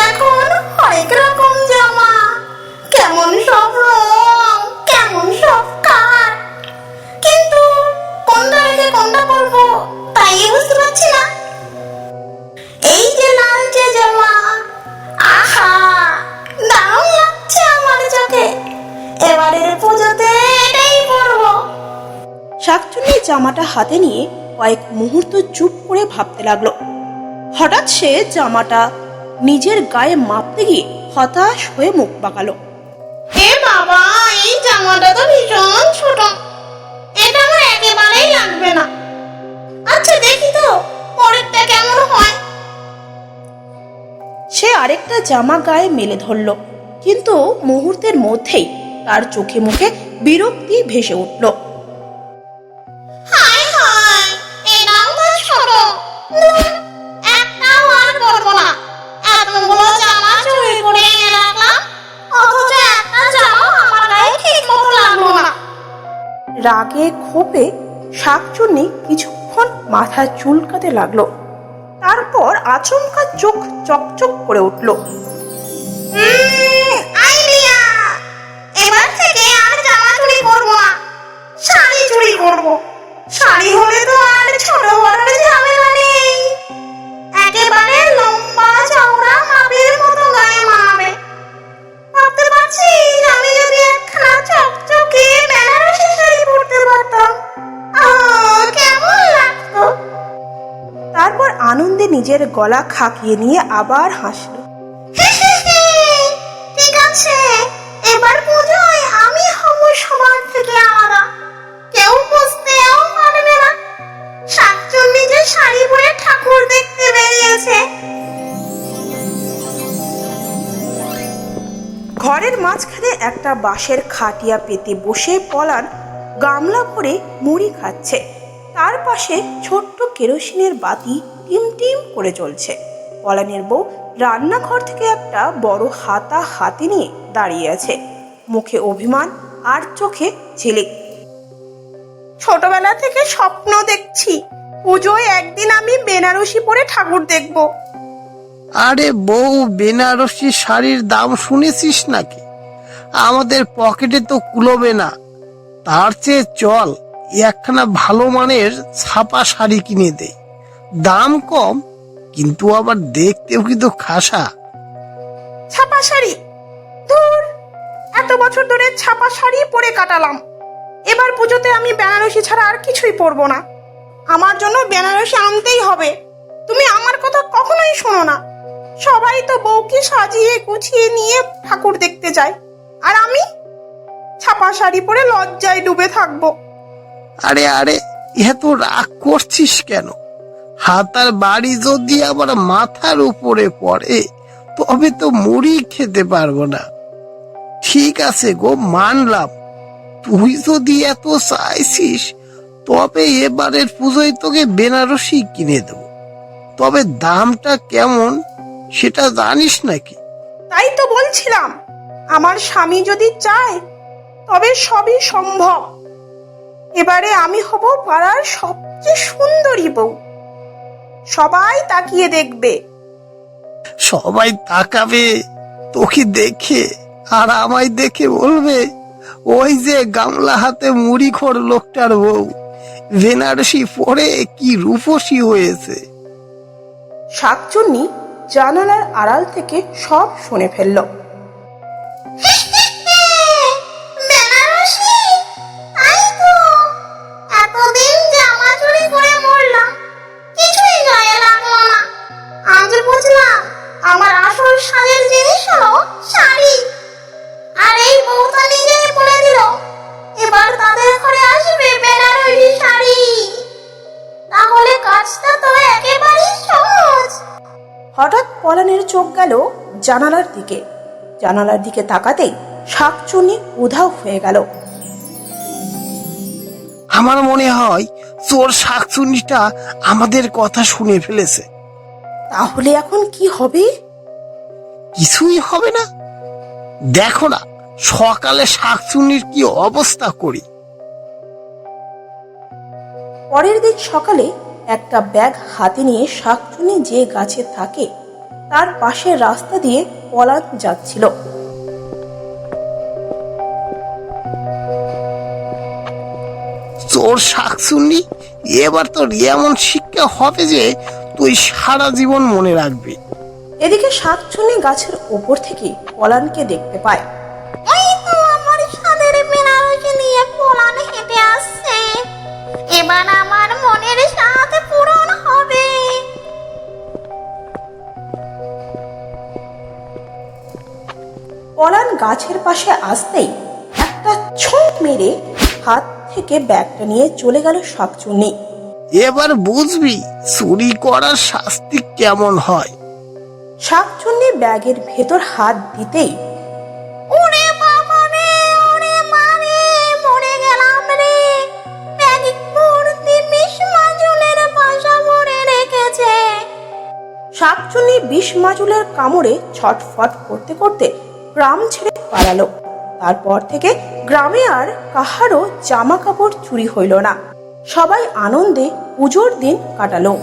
এখন অনেক রকম জামা, কেমন সব রং, কেমন সব কাট, কিন্তু কোনটা রেখে কোনটা পরবো তাই বুঝতে পারছি না। এই যে লালচে জামা, আহা দারুণ লাগছে আমার চোখে, এবারের পুজোতে এটাই পরবো। শাকচুন্নি জামাটা হাতে নিয়ে কয়েক মুহূর্ত চুপ করে ভাবতে লাগলো। হঠাৎ সে জামাটা নিজের গায়ে মাপতে গিয়ে হতাশ হয়ে মুখ বাঁকালো। এ বাবা, এই জামাটা তো ভীষণ ছোট, এটা আমার একেবারেই লাগবে না। আচ্ছা দেখি তো পরেরটা কেমন হয়। সে আরেকটা জামা গায়ে মেলে ধরল, কিন্তু মুহূর্তের মধ্যেই তার চোখে মুখে বিরক্তি ভেসে উঠল। হায় হায়, এটাও তো ছোট, একটাও আর পরবো না। এতগুলো জামা চুরি করে এনে রাখলাম, অথচ একটা জামাও আমার গায়ে ঠিক মতো লাগলো না। রাগে ক্ষোভে শাকচুন্নি কিছুক্ষণ মাথা চুলকাতে লাগলো। তারপর আচমকা চোখ চকচক করে উঠল। আইডিয়া, এবার থেকে আর জামা চুরি করবো না, শাড়ি চুরি করবো। শাড়ি হলে তো আর ছোট বড় ঝামেলা নেই, একেবারে লম্বা চওড়া মাপের মতো গায়ে মানাবে। ভাবতে পারছিস আমি যদি একখানা চকচকে বেনারসি শাড়ি পরতে পারতাম, কেমন লাগতো। তারপর আনন্দে নিজের গলা খাকিয়ে নিয়ে আবার হাসল। ঠিক আছে, এবার পুজোয় আমি হব সবার থেকে আলাদা, কেউ বুঝতেও পারবে না শাকচুন্নি যে শাড়ি পরে ঠাকুর দেখতে বেরিয়েছে। ঘরের মাঝখানে একটা বাঁশের খাটিয়া পেতে বসে পলান গামলা ভরে মুড়ি খাচ্ছে। তার পাশে ছোট্ট কেরোসিনের বাতি টিম টিম করে জ্বলছে। পলানের বউ রান্নাঘর থেকে একটা বড় হাতা হাতে নিয়ে দাঁড়িয়ে আছে, মুখে অভিমান আর চোখে ঝিলিক। ছোটবেলা থেকে স্বপ্ন দেখছি পুজোয় একদিন আমি বেনারসি পরে ঠাকুর দেখব। আরে বউ, বেনারসি শাড়ির দাম শুনেছিস নাকি? আমাদের পকেটে তো কুলোবে না। তার চেয়ে চল একখানা ভালো মানের ছাপা শাড়ি কিনে দে, দাম কম কিন্তু আবার দেখতেও কিন্তু খাসা। ছাপা শাড়ি? ধুর, এত বছর ধরে ছাপা শাড়ি পরে কাটালাম, এবার পুজোতে আমি বেনারসি ছাড়া আর কিছুই পরবো না। আমার জন্য বেনারসি আনতেই হবে। তুমি আমার কথা কখনোই শোনো না। সবাই তো বউকে সাজিয়ে গুছিয়ে নিয়ে ঠাকুর দেখতে যায়, আর আমি ছাপা শাড়ি পরে লজ্জায় ডুবে থাকবো। আরে আরে, এত রাগ করছিস কেন? হাতার বাড়ি যদি আবার মাথার উপরে পড়ে তবে তো মুড়ি খেতে পারবো না। ঠিক আছে গো, মানলাম, তুই যদি এত চাইছিস তবে এবারের পুজোয় তোকে বেনারসি কিনে দেবো। তবে দামটা কেমন সেটা জানিস নাকি? তাই তো বলছিলাম, আমার স্বামী যদি চায় তবে সবই সম্ভব। এবারে আমি হব পাড়ার সবচেয়ে সুন্দরী বউ, সবাই তাকিয়ে দেখবে। সবাই তাকাবে তোকে দেখে, আর আমায় দেখে বলবে ওই যে গামলা হাতে মুড়ি খোর লোকটার বউ বেনারসি পরে কি রূপসী হয়েছে। শাকচুন্নি জানালার আড়াল থেকে সব শুনে ফেলল। বেনারসি, তাই তো, এতদিন জামা চুরি করে মরলাম, কিছুই গায়ে লাগলো না। আজ বুঝলাম আমার আসল সাজের জিনিস হলো শাড়ি, আর এই বউটা নিজেই বলে দিল এবার তাদের ঘরে আসবে বেনারসি শাড়ি। তাহলে কাজটা তো একেবারেই সহজ। হঠাৎ পলানের চোখ গেল জানালার দিকে। জানালার দিকে তাকাতেই শাকচুন্নি উধাও হয়ে গেল। আমার মনে হয় চোর শাকচুন্নিটা আমাদের কথা শুনে ফেলেছে। তাহলে এখন কি হবে? কিছুই হবে না, দেখো না সকালে শাকচুন্নির কি অবস্থা করি। পরের দিন সকালে একটা ব্যাগ হাতে নিয়ে শাকচুন্নি যে গাছে থাকে তার পাশের রাস্তা দিয়ে পলান যাচ্ছিল। চোর শাকচুন্নি, এবার তোর এমন শিক্ষা হবে যে তুই সারা জীবন মনে রাখবি। এদিকে শাকচুন্নি গাছের ওপর থেকে পলানকে দেখতে পায়। ওই তো আমার সাদের বেনারসি নিয়ে পলান হেঁটে আসছে। এবার আমার মনের স্বাদ পূরণ হবে। পলান গাছের পাশে আসতেই একটা ছোঁক মেরে হাত থেকে ব্যাগটা নিয়ে চলে গেল শাকচুন্নি। এবার বুঝবি চুরি করার শাস্তি কেমন হয়। শাকচুন্নি ব্যাগের ভেতর হাত দিতেই ওরে বাবা রে, ওরে মা রে, মরে গেলাম রে। ব্যাগ ভর্তি বিষ মাজুলের বাসা ভরে রেখেছে। শাকচুন্নি বিষ মাজুলের কামড়ে ছটফট করতে করতে গ্রাম ছেড়ে পালালো। তারপর থেকে গ্রামে আর কাহারও জামা কাপড় চুরি হইল না। সবাই আনন্দে পুজোর দিন কাটালো।